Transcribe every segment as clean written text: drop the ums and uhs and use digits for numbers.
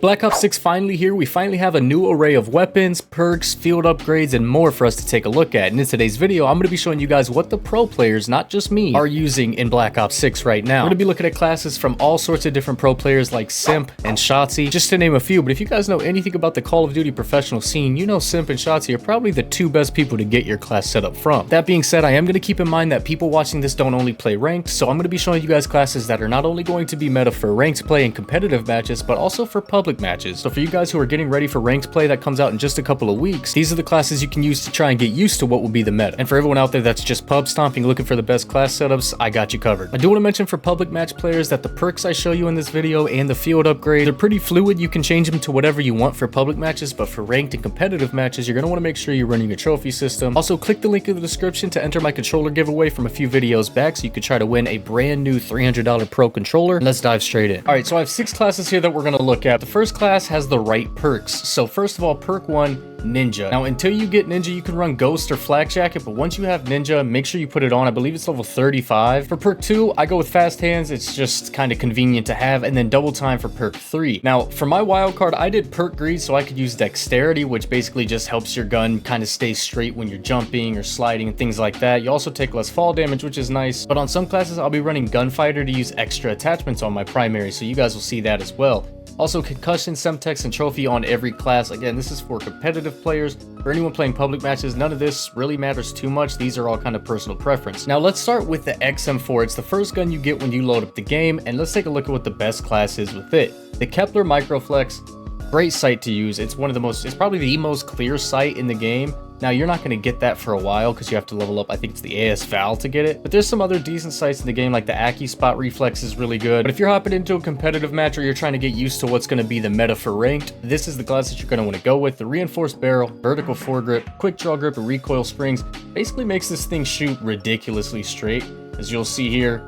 Black Ops 6 finally here, we finally have a new array of weapons, perks, field upgrades, and more for us to take a look at. And in today's video, I'm going to be showing you guys what the pro players, not just me, are using in Black Ops 6 right now. We're going to be looking at classes from all sorts of different pro players like Simp and Shotzi, just to name a few. But if you guys know anything about the Call of Duty professional scene, you know Simp and Shotzi are probably the two best people to get your class set up from. That being said, I am going to keep in mind that people watching this don't only play ranked, so I'm going to be showing you guys classes that are not only going to be meta for ranked play and competitive matches, but also for public matches. So for you guys who are getting ready for ranked play that comes out in just a couple of weeks, these are the classes you can use to try and get used to what will be the meta. And for everyone out there that's just pub stomping looking for the best class setups, I got you covered. I do want to mention for public match players that the perks I show you in this video and the field upgrade, they're pretty fluid. You can change them to whatever you want for public matches, but for ranked and competitive matches, you're going to want to make sure you're running a trophy system. Also, click the link in the description to enter my controller giveaway from a few videos back so you could try to win a brand new $300 pro controller. Let's dive straight in. All right, so I have 6 classes here that we're going to look at. The first class has the right perks. So first of all, perk 1, Ninja. Now until you get Ninja, you can run Ghost or Flak Jacket, but once you have Ninja, make sure you put it on. I believe it's level 35. For perk 2, I go with Fast Hands. It's just kind of convenient to have, and then Double Time for perk 3. Now for my wild card, I did perk Greed so I could use Dexterity, which basically just helps your gun kind of stay straight when you're jumping or sliding and things like that. You also take less fall damage, which is nice, but on some classes I'll be running Gunfighter to use extra attachments on my primary, so you guys will see that as well. Also, Concussion, Semtex, and Trophy on every class. Again, this is for competitive players. For anyone playing public matches, none of this really matters too much. These are all kind of personal preference. Now, let's start with the XM4. It's the first gun you get when you load up the game, and let's take a look at what the best class is with it. The Kepler Microflex, great sight to use. It's probably the most clear sight in the game. Now, you're not going to get that for a while because you have to level up, I think it's the AS Val to get it. But there's some other decent sights in the game, like the Aki Spot Reflex is really good. But if you're hopping into a competitive match or you're trying to get used to what's going to be the meta for ranked, this is the class that you're going to want to go with. The Reinforced Barrel, Vertical Foregrip, Quick Draw Grip, and Recoil Springs basically makes this thing shoot ridiculously straight. As you'll see here,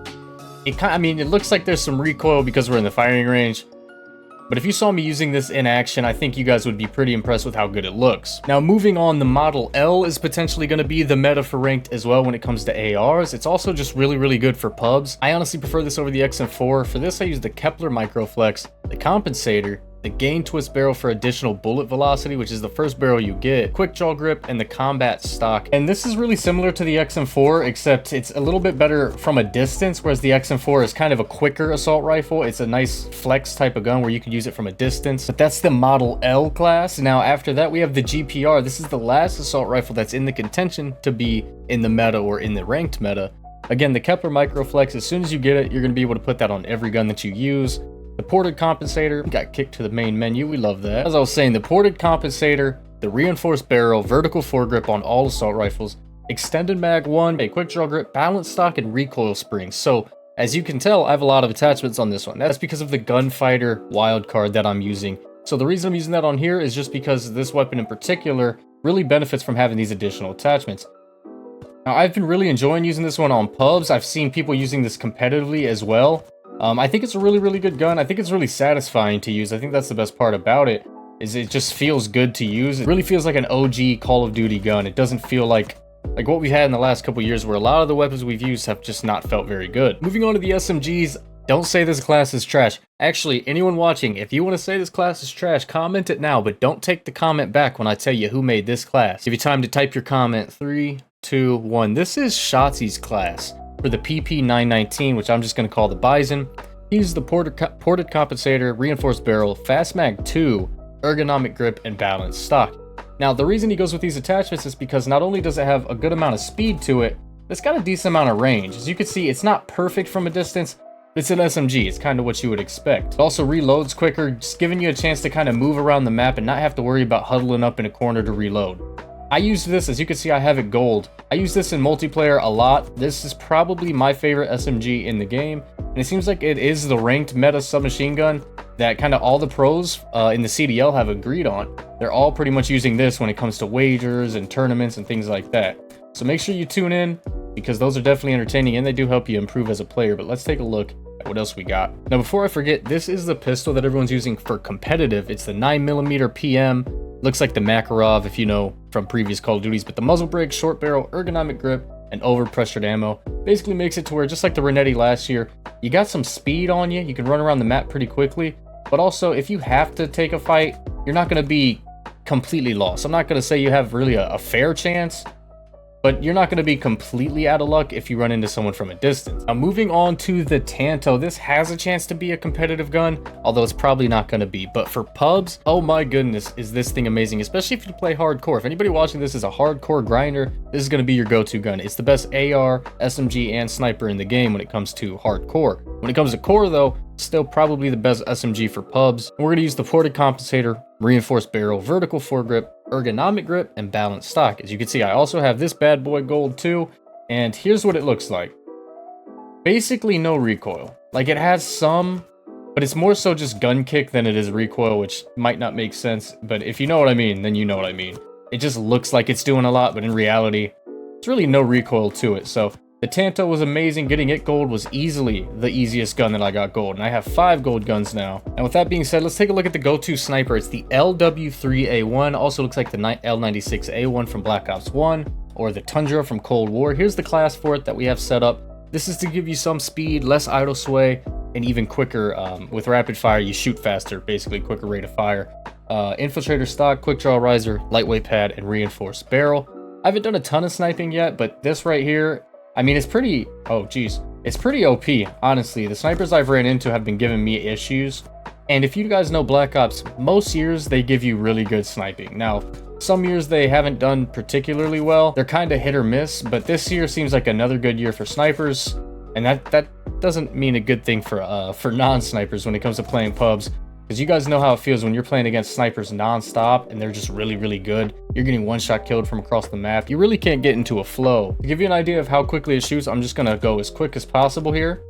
it looks like there's some recoil because we're in the firing range. But if you saw me using this in action, I think you guys would be pretty impressed with how good it looks. Now, moving on, the Model L is potentially going to be the meta for ranked as well when it comes to ARs. It's also just really, really good for pubs. I honestly prefer this over the XM4. For this, I use the Kepler Microflex, the Compensator, the Gain Twist Barrel for additional bullet velocity, which is the first barrel you get, Quick Draw Grip, and the Combat Stock. And this is really similar to the XM4, except it's a little bit better from a distance, whereas the XM4 is kind of a quicker assault rifle. It's a nice flex type of gun where you can use it from a distance. But that's the Model L class. Now after that, we have the GPR. This is the last assault rifle that's in the contention to be in the meta or in the ranked meta. Again, the Kepler Microflex, as soon as you get it, you're going to be able to put that on every gun that you use. The Ported Compensator got kicked to the main menu. We love that. As I was saying, the Ported Compensator, the Reinforced Barrel, Vertical Foregrip on all assault rifles, Extended Mag 1, a Quick Draw Grip, Balance Stock, and Recoil Springs. So, as you can tell, I have a lot of attachments on this one. That's because of the Gunfighter wildcard that I'm using. So the reason I'm using that on here is just because this weapon in particular really benefits from having these additional attachments. Now, I've been really enjoying using this one on pubs. I've seen people using this competitively as well. I think it's a really, really good gun. I think it's really satisfying to use. I think that's the best part about it, is it just feels good to use. It really feels like an OG Call of Duty gun. It doesn't feel like what we've had in the last couple years where a lot of the weapons we've used have just not felt very good. Moving on to the SMGs, don't say this class is trash. Actually, anyone watching, if you want to say this class is trash, comment it now, but don't take the comment back when I tell you who made this class. Give you time to type your comment. 3, 2, 1. This is Shotzi's class for the PP919, which I'm just going to call the Bison. He uses the Ported Compensator, Reinforced Barrel, Fast Mag 2, Ergonomic Grip, and Balanced Stock. Now, the reason he goes with these attachments is because not only does it have a good amount of speed to it, it's got a decent amount of range. As you can see, it's not perfect from a distance. It's an SMG. It's kind of what you would expect. It also reloads quicker, just giving you a chance to kind of move around the map and not have to worry about huddling up in a corner to reload. I used this, as you can see, I have it gold. I use this in multiplayer a lot. This is probably my favorite SMG in the game, and it seems like it is the ranked meta submachine gun that kind of all the pros in the CDL have agreed on. They're all pretty much using this when it comes to wagers and tournaments and things like that. So make sure you tune in, because those are definitely entertaining and they do help you improve as a player. But let's take a look at what else we got. Now, before I forget, this is the pistol that everyone's using for competitive. It's the 9mm PM. Looks like the Makarov, if you know from previous Call of Duties, but the muzzle brake, short barrel, ergonomic grip, and overpressured ammo basically makes it to where, just like the Rehtycs last year, you got some speed on you. You can run around the map pretty quickly, But also, if you have to take a fight, you're not going to be completely lost. I'm not going to say you have really a fair chance, but you're not going to be completely out of luck if you run into someone from a distance. Now, moving on to the Tanto, this has a chance to be a competitive gun, although it's probably not going to be. But for pubs, oh my goodness, is this thing amazing, especially if you play hardcore. If anybody watching this is a hardcore grinder, this is going to be your go-to gun. It's the best AR, SMG, and sniper in the game when it comes to hardcore. When it comes to core, though, still probably the best SMG for pubs. And we're going to use the ported compensator, reinforced barrel, vertical foregrip, ergonomic grip, and balanced stock. As you can see, I also have this bad boy gold too, and here's what it looks like. Basically no recoil. Like, it has some, but it's more so just gun kick than it is recoil, which might not make sense, but if you know what I mean, then you know what I mean. It just looks like it's doing a lot, but in reality, it's really no recoil to it. So the Tanto was amazing. Getting it gold was easily the easiest gun that I got gold, and I have 5 gold guns now. And with that being said, let's take a look at the go-to sniper. It's the LW3A1, also looks like the L96A1 from Black Ops 1, or the Tundra from Cold War. Here's the class for it that we have set up. This is to give you some speed, less idle sway, and even quicker. With rapid fire, you shoot faster, basically quicker rate of fire. Infiltrator stock, quick draw riser, lightweight pad, and reinforced barrel. I haven't done a ton of sniping yet, but this right here, I mean, it's pretty, oh geez, it's pretty OP, honestly. The snipers I've ran into have been giving me issues. And if you guys know Black Ops, most years they give you really good sniping. Now, some years they haven't done particularly well. They're kind of hit or miss, but this year seems like another good year for snipers. And that doesn't mean a good thing for non-snipers when it comes to playing pubs. Because you guys know how it feels when you're playing against snipers non-stop and they're just really, really good. You're getting one-shot killed from across the map. You really can't get into a flow. To give you an idea of how quickly it shoots, I'm just going to go as quick as possible here.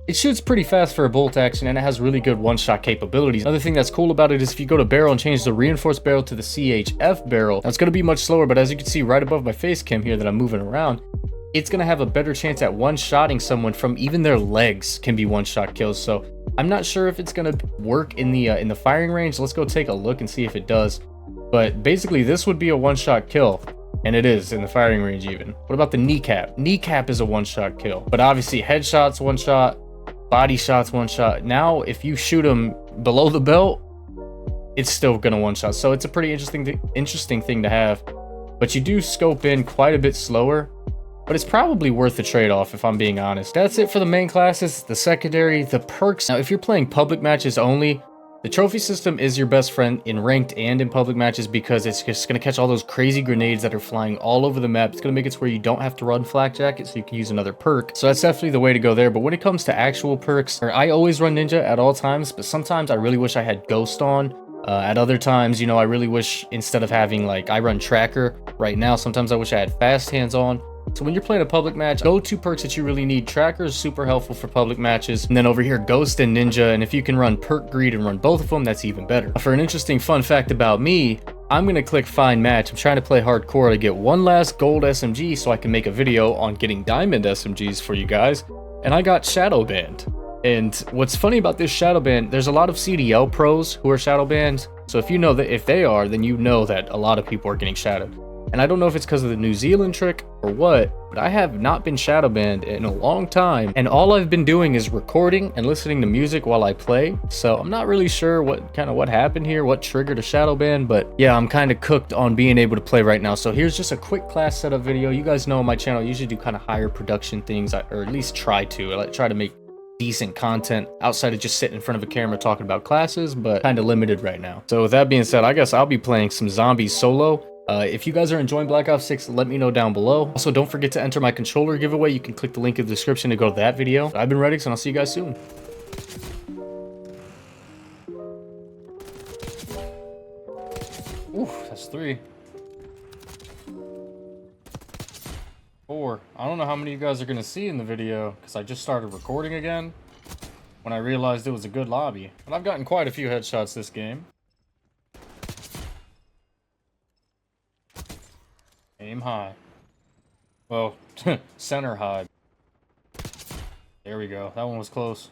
It shoots pretty fast for a bolt action, and it has really good one-shot capabilities. Another thing that's cool about it is if you go to barrel and change the reinforced barrel to the CHF barrel, now it's going to be much slower, but as you can see right above my face cam here that I'm moving around, it's going to have a better chance at one-shotting someone from even their legs can be one-shot kills. So I'm not sure if it's going to work in the firing range. Let's go take a look and see if it does. But basically, this would be a one-shot kill, and it is in the firing range even. What about the kneecap? Kneecap is a one-shot kill, but obviously headshots one-shot, body shots one-shot. Now, if you shoot them below the belt, it's still going to one-shot. So it's a pretty interesting thing to have. But you do scope in quite a bit slower. But it's probably worth the trade-off if I'm being honest. That's it for the main classes, the secondary, the perks. Now, if you're playing public matches only, the trophy system is your best friend in ranked and in public matches because it's just going to catch all those crazy grenades that are flying all over the map. It's going to make it to where you don't have to run flak jacket, so you can use another perk. So that's definitely the way to go there. But when it comes to actual perks, I always run ninja at all times, but sometimes I really wish I had ghost on. At other times, you know, I really wish instead of having, like, I run tracker right now, sometimes I wish I had fast hands on. So when you're playing a public match, go to perks that you really need. Tracker is super helpful for public matches. And then over here, Ghost and Ninja. And if you can run Perk Greed and run both of them, that's even better. For an interesting fun fact about me, I'm going to click Find Match. I'm trying to play hardcore to get one last gold SMG so I can make a video on getting diamond SMGs for you guys. And I got Shadowbanned. And what's funny about this Shadowban, there's a lot of CDL pros who are Shadowbanned. So if you know that if they are, then you know that a lot of people are getting shadowed. And I don't know if it's because of the New Zealand trick or what, but I have not been Shadowbanned in a long time. And all I've been doing is recording and listening to music while I play. So I'm not really sure what happened here, what triggered a Shadowban, but yeah, I'm kind of cooked on being able to play right now. So here's just a quick class setup video. You guys know on my channel, I usually do kind of higher production things, or at least try to. I try to make decent content outside of just sitting in front of a camera talking about classes, but kind of limited right now. So with that being said, I guess I'll be playing some zombies solo. If you guys are enjoying Black Ops 6, let me know down below. Also, don't forget to enter my controller giveaway. You can click the link in the description to go to that video. I've been Rehtycs, and I'll see you guys soon. Ooh, that's 3. 4. I don't know how many of you guys are going to see in the video, because I just started recording again when I realized it was a good lobby. But I've gotten quite a few headshots this game. Aim high. Well, center high. There we go. That one was close.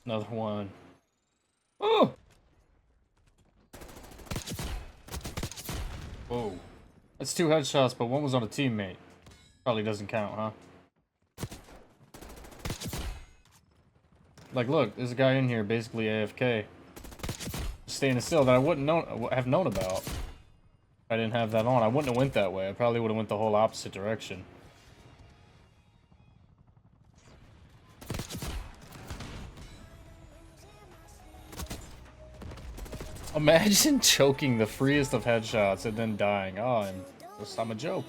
Another one. Oh! Whoa. That's 2 headshots, but one was on a teammate. Probably doesn't count, huh? Like, look, there's a guy in here basically AFK. Standing still that I wouldn't have known about. If I didn't have that on. I wouldn't have went that way. I probably would have went the whole opposite direction. Imagine choking the freest of headshots and then dying. Oh, I'm a joke.